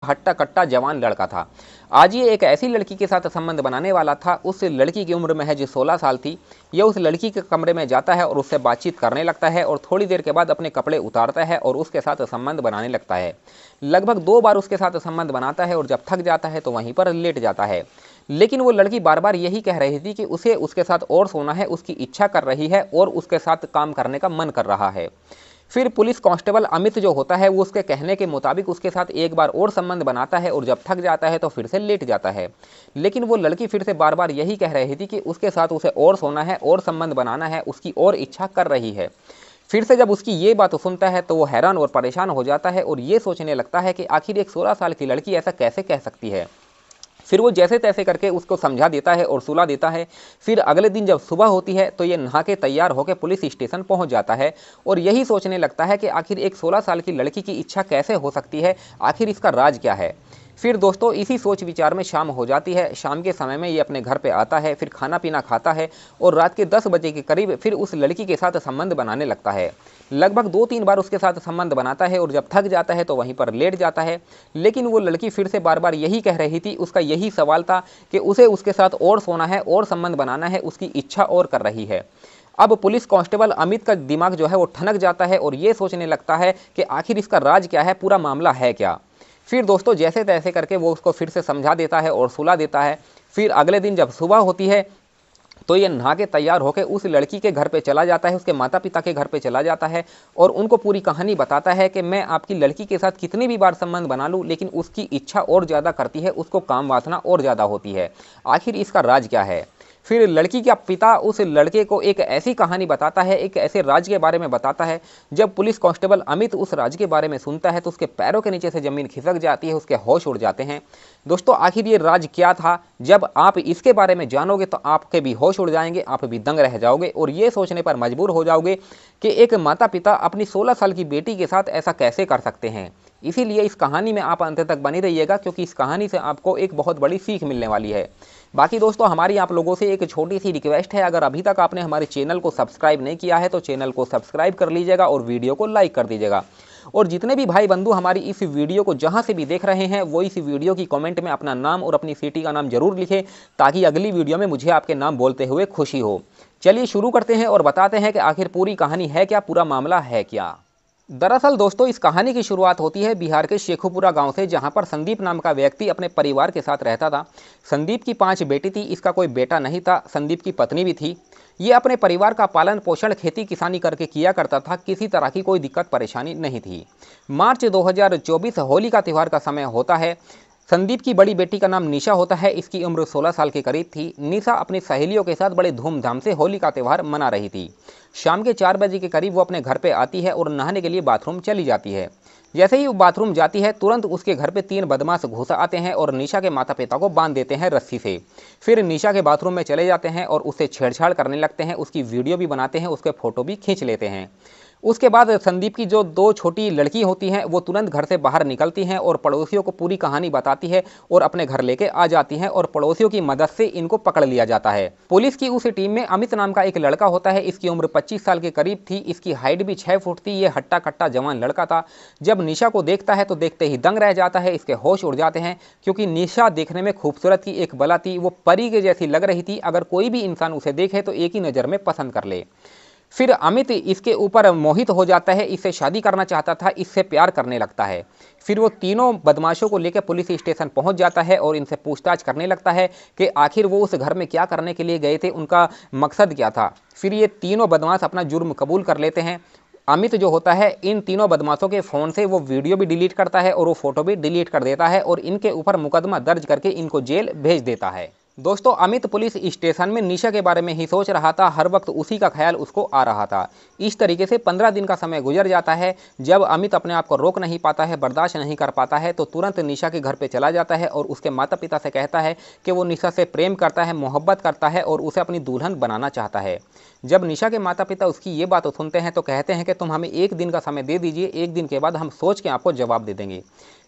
हट्टा कट्टा जवान लड़का था। आज ये एक ऐसी लड़की के साथ संबंध बनाने वाला था। उस लड़की की उम्र महज 16 साल थी। ये उस लड़की के कमरे में जाता है और उससे बातचीत करने लगता है और थोड़ी देर के बाद अपने कपड़े उतारता है और उसके साथ संबंध बनाने लगता है। लगभग 2 बार उसके साथ संबंध बनाता है और जब थक जाता है तो वहीं पर लेट जाता है। लेकिन वो लड़की बार बार यही कह रही थी कि उसे उसके साथ और सोना है, उसकी इच्छा कर रही है और उसके साथ काम करने का मन कर रहा है। फिर पुलिस कांस्टेबल अमित जो होता है वो उसके कहने के मुताबिक उसके साथ एक बार और संबंध बनाता है और जब थक जाता है तो फिर से लेट जाता है। लेकिन वो लड़की फिर से बार बार यही कह रही थी कि उसके साथ उसे और सोना है और संबंध बनाना है, उसकी और इच्छा कर रही है। फिर से जब उसकी ये बात सुनता है तो वो हैरान और परेशान हो जाता है और ये सोचने लगता है कि आखिर एक 16 साल की लड़की ऐसा कैसे कह सकती है। फिर वो जैसे तैसे करके उसको समझा देता है और सुला देता है। फिर अगले दिन जब सुबह होती है तो ये नहा के तैयार होकर पुलिस स्टेशन पहुंच जाता है और यही सोचने लगता है कि आखिर एक 16 साल की लड़की की इच्छा कैसे हो सकती है, आखिर इसका राज क्या है। फिर दोस्तों इसी सोच विचार में शाम हो जाती है। शाम के समय में ये अपने घर पे आता है, फिर खाना पीना खाता है और रात के 10 बजे के करीब फिर उस लड़की के साथ संबंध बनाने लगता है। लगभग 2-3 बार उसके साथ संबंध बनाता है और जब थक जाता है तो वहीं पर लेट जाता है। लेकिन वो लड़की फिर से बार बार यही कह रही थी, उसका यही सवाल था कि उसे उसके साथ और सोना है और संबंध बनाना है, उसकी इच्छा और कर रही है। अब पुलिस कांस्टेबल अमित का दिमाग जो है वो ठनक जाता है और ये सोचने लगता है कि आखिर इसका राज क्या है, पूरा मामला है क्या। फिर दोस्तों जैसे तैसे करके वो उसको फिर से समझा देता है और सुला देता है। फिर अगले दिन जब सुबह होती है तो ये नहा के तैयार होकर उस लड़की के घर पे चला जाता है, उसके माता पिता के घर पे चला जाता है और उनको पूरी कहानी बताता है कि मैं आपकी लड़की के साथ कितनी भी बार संबंध बना लूं लेकिन उसकी इच्छा और ज़्यादा करती है, उसको काम वासना और ज़्यादा होती है, आखिर इसका राज क्या है। फिर लड़की का पिता उस लड़के को एक ऐसी कहानी बताता है, एक ऐसे राज के बारे में बताता है। जब पुलिस कांस्टेबल अमित उस राज के बारे में सुनता है तो उसके पैरों के नीचे से ज़मीन खिसक जाती है, उसके होश उड़ जाते हैं। दोस्तों आखिर ये राज क्या था, जब आप इसके बारे में जानोगे तो आपके भी होश उड़ जाएंगे, आप भी दंग रह जाओगे और ये सोचने पर मजबूर हो जाओगे कि एक माता पिता अपनी 16 साल की बेटी के साथ ऐसा कैसे कर सकते हैं। इसीलिए इस कहानी में आप अंत तक बने रहिएगा क्योंकि इस कहानी से आपको एक बहुत बड़ी सीख मिलने वाली है। बाकी दोस्तों हमारी आप लोगों से एक छोटी सी रिक्वेस्ट है, अगर अभी तक आपने हमारे चैनल को सब्सक्राइब नहीं किया है तो चैनल को सब्सक्राइब कर लीजिएगा और वीडियो को लाइक कर दीजिएगा। और जितने भी भाई बंधु हमारी इस वीडियो को जहां से भी देख रहे हैं वो इस वीडियो की कमेंट में अपना नाम और अपनी सिटी का नाम जरूर लिखें ताकि अगली वीडियो में मुझे आपके नाम बोलते हुए खुशी हो। चलिए शुरू करते हैं और बताते हैं कि आखिर पूरी कहानी है क्या, पूरा मामला है क्या। दरअसल दोस्तों इस कहानी की शुरुआत होती है बिहार के शेखुपुरा गांव से, जहां पर संदीप नाम का व्यक्ति अपने परिवार के साथ रहता था। संदीप की 5 बेटी थी, इसका कोई बेटा नहीं था। संदीप की पत्नी भी थी। ये अपने परिवार का पालन पोषण खेती किसानी करके किया करता था, किसी तरह की कोई दिक्कत परेशानी नहीं थी। मार्च 2024 होली का त्यौहार का समय होता है। संदीप की बड़ी बेटी का नाम निशा होता है, इसकी उम्र 16 साल के करीब थी। निशा अपनी सहेलियों के साथ बड़े धूमधाम से होली का त्यौहार मना रही थी। शाम के 4 बजे के करीब वो अपने घर पे आती है और नहाने के लिए बाथरूम चली जाती है। जैसे ही वो बाथरूम जाती है तुरंत उसके घर पे 3 बदमाश घुस आते हैं और निशा के माता पिता को बांध देते हैं रस्सी से। फिर निशा के बाथरूम में चले जाते हैं और उससे छेड़छाड़ करने लगते हैं, उसकी वीडियो भी बनाते हैं, उसके फोटो भी खींच लेते हैं। उसके बाद संदीप की जो 2 छोटी लड़की होती हैं वो तुरंत घर से बाहर निकलती हैं और पड़ोसियों को पूरी कहानी बताती है और अपने घर लेके आ जाती हैं और पड़ोसियों की मदद से इनको पकड़ लिया जाता है। पुलिस की उस टीम में अमित नाम का एक लड़का होता है, इसकी उम्र 25 साल के करीब थी, इसकी हाइट भी 6 फुट थी। ये हट्टा कट्टा जवान लड़का था। जब निशा को देखता है तो देखते ही दंग रह जाता है, इसके होश उड़ जाते हैं क्योंकि निशा देखने में खूबसूरत थी, एक बला थी, वो परी के जैसी लग रही थी। अगर कोई भी इंसान उसे देखे तो एक ही नज़र में पसंद कर ले। फिर अमित इसके ऊपर मोहित हो जाता है, इससे शादी करना चाहता था, इससे प्यार करने लगता है। फिर वो तीनों बदमाशों को लेकर पुलिस स्टेशन पहुंच जाता है और इनसे पूछताछ करने लगता है कि आखिर वो उस घर में क्या करने के लिए गए थे, उनका मकसद क्या था। फिर ये तीनों बदमाश अपना जुर्म कबूल कर लेते हैं। अमित जो होता है इन तीनों बदमाशों के फ़ोन से वो वीडियो भी डिलीट करता है और वो फ़ोटो भी डिलीट कर देता है और इनके ऊपर मुकदमा दर्ज करके इनको जेल भेज देता है। दोस्तों अमित पुलिस स्टेशन में निशा के बारे में ही सोच रहा था, हर वक्त उसी का ख्याल उसको आ रहा था। इस तरीके से 15 दिन का समय गुजर जाता है। जब अमित अपने आप को रोक नहीं पाता है, बर्दाश्त नहीं कर पाता है तो तुरंत निशा के घर पे चला जाता है और उसके माता पिता से कहता है कि वो निशा से प्रेम करता है, मोहब्बत करता है और उसे अपनी दुल्हन बनाना चाहता है। जब निशा के माता पिता उसकी ये बात सुनते हैं तो कहते हैं कि तुम हमें 1 दिन का समय दे दीजिए, 1 दिन के बाद हम सोच के आपको जवाब दे देंगे।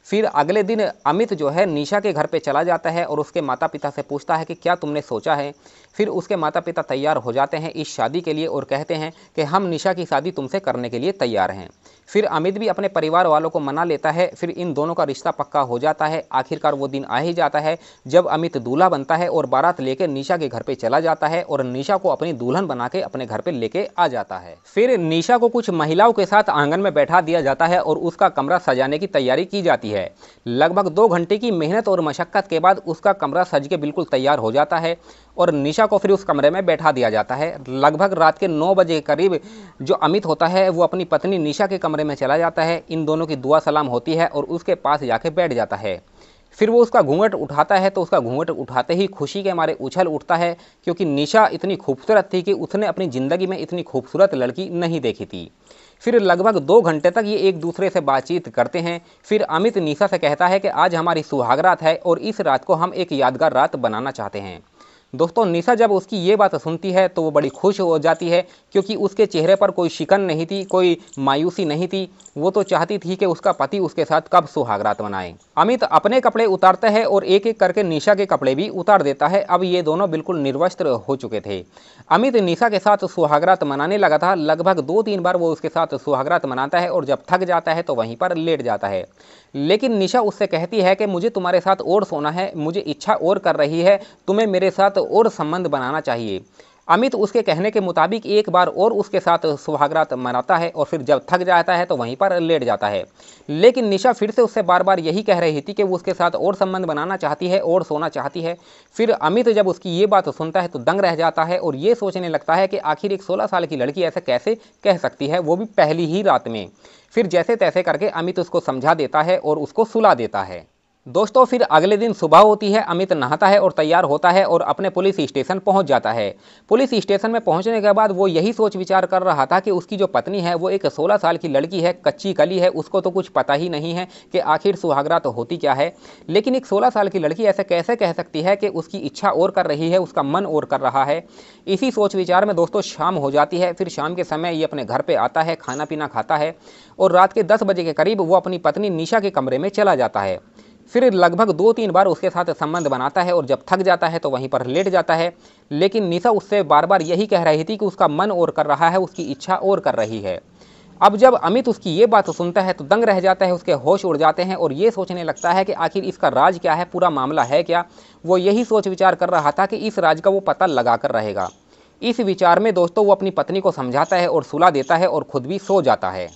फिर अगले दिन अमित जो है निशा के घर पे चला जाता है और उसके माता पिता से पूछता है कि क्या तुमने सोचा है। फिर उसके माता पिता तैयार हो जाते हैं इस शादी के लिए और कहते हैं कि हम निशा की शादी तुमसे करने के लिए तैयार हैं। फिर अमित भी अपने परिवार वालों को मना लेता है। फिर इन दोनों का रिश्ता पक्का हो जाता है। आखिरकार वो दिन आ ही जाता है जब अमित दूल्हा बनता है और बारात लेकर निशा के घर पे चला जाता है और निशा को अपनी दुल्हन बना के अपने घर पे लेके आ जाता है। फिर निशा को कुछ महिलाओं के साथ आंगन में बैठा दिया जाता है और उसका कमरा सजाने की तैयारी की जाती है। लगभग 2 घंटे की मेहनत और मशक्कत के बाद उसका कमरा सज के बिल्कुल तैयार हो जाता है और निशा को फिर उस कमरे में बैठा दिया जाता है। लगभग रात के 9 बजे के करीब जो अमित होता है वो अपनी पत्नी निशा के कमरे में चला जाता है। इन दोनों की दुआ सलाम होती है और उसके पास जाके बैठ जाता है। फिर वो उसका घूंघट उठाता है तो उसका घूंघट उठाते ही खुशी के मारे उछल उठता है, क्योंकि निशा इतनी खूबसूरत थी कि उसने अपनी ज़िंदगी में इतनी खूबसूरत लड़की नहीं देखी थी। फिर लगभग 2 घंटे तक ये एक दूसरे से बातचीत करते हैं। फिर अमित निशा से कहता है कि आज हमारी सुहाग रात है और इस रात को हम एक यादगार रात बनाना चाहते हैं। दोस्तों, निशा जब उसकी ये बात सुनती है तो वो बड़ी खुश हो जाती है, क्योंकि उसके चेहरे पर कोई शिकन नहीं थी, कोई मायूसी नहीं थी। वो तो चाहती थी कि उसका पति उसके साथ कब सुहागरात मनाए। अमित अपने कपड़े उतारता है और एक एक करके निशा के कपड़े भी उतार देता है। अब ये दोनों बिल्कुल निर्वस्त्र हो चुके थे। अमित निशा के साथ सुहागरात मनाने लगा था। लगभग 2-3 बार वो उसके साथ सुहागरात मनाता है और जब थक जाता है तो वहीं पर लेट जाता है। लेकिन निशा उससे कहती है कि मुझे तुम्हारे साथ और सोना है, मुझे इच्छा और कर रही है, तुम्हें मेरे साथ और संबंध बनाना चाहिए। अमित उसके कहने के मुताबिक एक बार और उसके साथ सुहागरात मनाता है और फिर जब थक जाता है तो वहीं पर लेट जाता है। लेकिन निशा फिर से उससे बार बार यही कह रही थी कि वो उसके साथ और संबंध बनाना चाहती है और सोना चाहती है। फिर अमित जब उसकी ये बात सुनता है तो दंग रह जाता है और ये सोचने लगता है कि आखिर एक 16 साल की लड़की ऐसे कैसे कह सकती है, वो भी पहली ही रात में। फिर जैसे तैसे करके अमित उसको समझा देता है और उसको सुला देता है। दोस्तों, फिर अगले दिन सुबह होती है। अमित नहाता है और तैयार होता है और अपने पुलिस स्टेशन पहुंच जाता है। पुलिस स्टेशन में पहुंचने के बाद वो यही सोच विचार कर रहा था कि उसकी जो पत्नी है वो एक 16 साल की लड़की है, कच्ची कली है, उसको तो कुछ पता ही नहीं है कि आखिर सुहागरात होती क्या है। लेकिन एक 16 साल की लड़की ऐसे कैसे कह सकती है कि उसकी इच्छा और कर रही है, उसका मन और कर रहा है। इसी सोच विचार में दोस्तों शाम हो जाती है। फिर शाम के समय ये अपने घर पर आता है, खाना पीना खाता है और रात के 10 बजे के करीब वो अपनी पत्नी निशा के कमरे में चला जाता है। फिर लगभग 2-3 बार उसके साथ संबंध बनाता है और जब थक जाता है तो वहीं पर लेट जाता है। लेकिन निशा उससे बार बार यही कह रही थी कि उसका मन और कर रहा है, उसकी इच्छा और कर रही है। अब जब अमित उसकी ये बात सुनता है तो दंग रह जाता है, उसके होश उड़ जाते हैं और ये सोचने लगता है कि आखिर इसका राज क्या है, पूरा मामला है क्या। वो यही सोच विचार कर रहा था कि इस राज का वो पता लगा कर रहेगा। इस विचार में दोस्तों वो अपनी पत्नी को समझाता है और सुला देता है और खुद भी सो जाता है।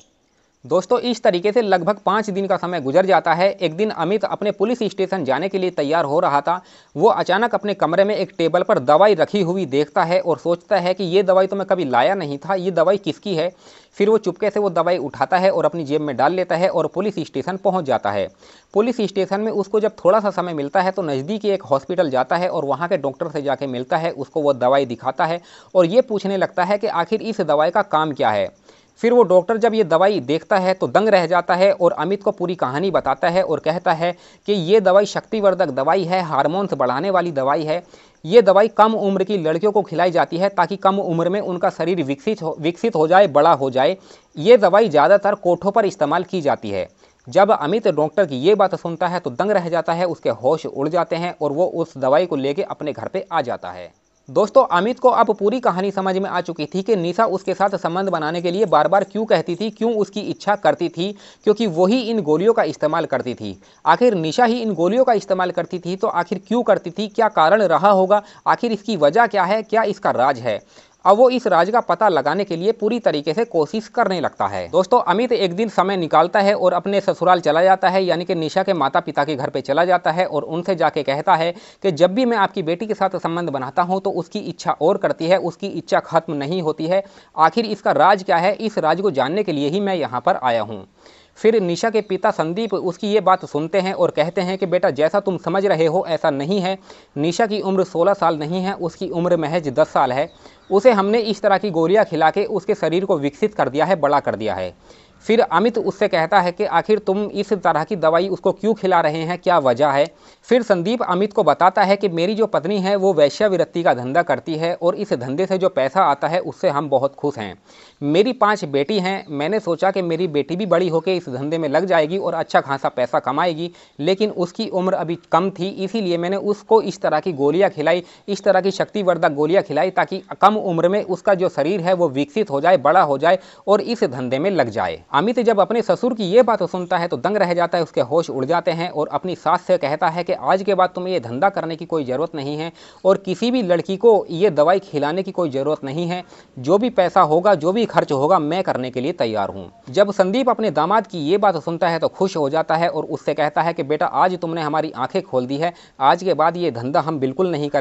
दोस्तों, इस तरीके से लगभग 5 दिन का समय गुजर जाता है। एक दिन अमित अपने पुलिस स्टेशन जाने के लिए तैयार हो रहा था। वो अचानक अपने कमरे में एक टेबल पर दवाई रखी हुई देखता है और सोचता है कि ये दवाई तो मैं कभी लाया नहीं था, ये दवाई किसकी है। फिर वो चुपके से वो दवाई उठाता है और अपनी जेब में डाल लेता है और पुलिस स्टेशन पहुंच जाता है। पुलिस स्टेशन में उसको जब थोड़ा सा समय मिलता है तो नज़दीकी एक हॉस्पिटल जाता है और वहाँ के डॉक्टर से जाके मिलता है, उसको वो दवाई दिखाता है और ये पूछने लगता है कि आखिर इस दवाई का काम क्या है। फिर वो डॉक्टर जब ये दवाई देखता है तो दंग रह जाता है और अमित को पूरी कहानी बताता है और कहता है कि ये दवाई शक्तिवर्धक दवाई है, हार्मोन्स बढ़ाने वाली दवाई है। ये दवाई कम उम्र की लड़कियों को खिलाई जाती है ताकि कम उम्र में उनका शरीर विकसित हो जाए, बड़ा हो जाए। ये दवाई ज़्यादातर कोठों पर इस्तेमाल की जाती है। जब अमित डॉक्टर की ये बात सुनता है तो दंग रह जाता है, उसके होश उड़ जाते हैं और वो उस दवाई को लेके अपने घर पे आ जाता है। दोस्तों, अमित को अब पूरी कहानी समझ में आ चुकी थी कि निशा उसके साथ संबंध बनाने के लिए बार बार क्यों कहती थी, क्यों उसकी इच्छा करती थी, क्योंकि वही इन गोलियों का इस्तेमाल करती थी। आखिर निशा ही इन गोलियों का इस्तेमाल करती थी तो आखिर क्यों करती थी, क्या कारण रहा होगा, आखिर इसकी वजह क्या है, क्या इसका राज है। अब वो इस राज का पता लगाने के लिए पूरी तरीके से कोशिश करने लगता है। दोस्तों, अमित एक दिन समय निकालता है और अपने ससुराल चला जाता है, यानी कि निशा के माता पिता के घर पे चला जाता है और उनसे जाके कहता है कि जब भी मैं आपकी बेटी के साथ संबंध बनाता हूं तो उसकी इच्छा और करती है, उसकी इच्छा खत्म नहीं होती है। आखिर इसका राज क्या है, इस राज को जानने के लिए ही मैं यहाँ पर आया हूँ। फिर निशा के पिता संदीप उसकी ये बात सुनते हैं और कहते हैं कि बेटा, जैसा तुम समझ रहे हो ऐसा नहीं है। निशा की उम्र 16 साल नहीं है, उसकी उम्र महज 10 साल है। उसे हमने इस तरह की गोलियां खिला के उसके शरीर को विकसित कर दिया है, बड़ा कर दिया है। फिर अमित उससे कहता है कि आखिर तुम इस तरह की दवाई उसको क्यों खिला रहे हैं, क्या वजह है। फिर संदीप अमित को बताता है कि मेरी जो पत्नी है वो वैश्यावृत्ति का धंधा करती है और इस धंधे से जो पैसा आता है उससे हम बहुत खुश हैं। मेरी 5 बेटी हैं, मैंने सोचा कि मेरी बेटी भी बड़ी होकर इस धंधे में लग जाएगी और अच्छा खासा पैसा कमाएगी, लेकिन उसकी उम्र अभी कम थी, इसीलिए मैंने उसको इस तरह की गोलियां खिलाई, इस तरह की शक्तिवर्धक गोलियां खिलाई ताकि कम उम्र में उसका जो शरीर है वो विकसित हो जाए, बड़ा हो जाए और इस धंधे में लग जाए। अमित जब अपने ससुर की ये बात सुनता है तो दंग रह जाता है, उसके होश उड़ जाते हैं और अपनी सास से कहता है कि आज के बाद तुम्हें ये धंधा करने की कोई ज़रूरत नहीं है और किसी भी लड़की को ये दवाई खिलाने की कोई ज़रूरत नहीं है। जो भी पैसा होगा, जो भी खर्च होगा, मैं करने के लिए तैयार हूँ। जब संदीप अपने दामाद की ये बात सुनता है तो खुश हो जाता है और उससे कहता है कि बेटा, आज तुमने हमारी आंखें खोल दी है, आज के बाद ये धंधा हम बिल्कुल नहीं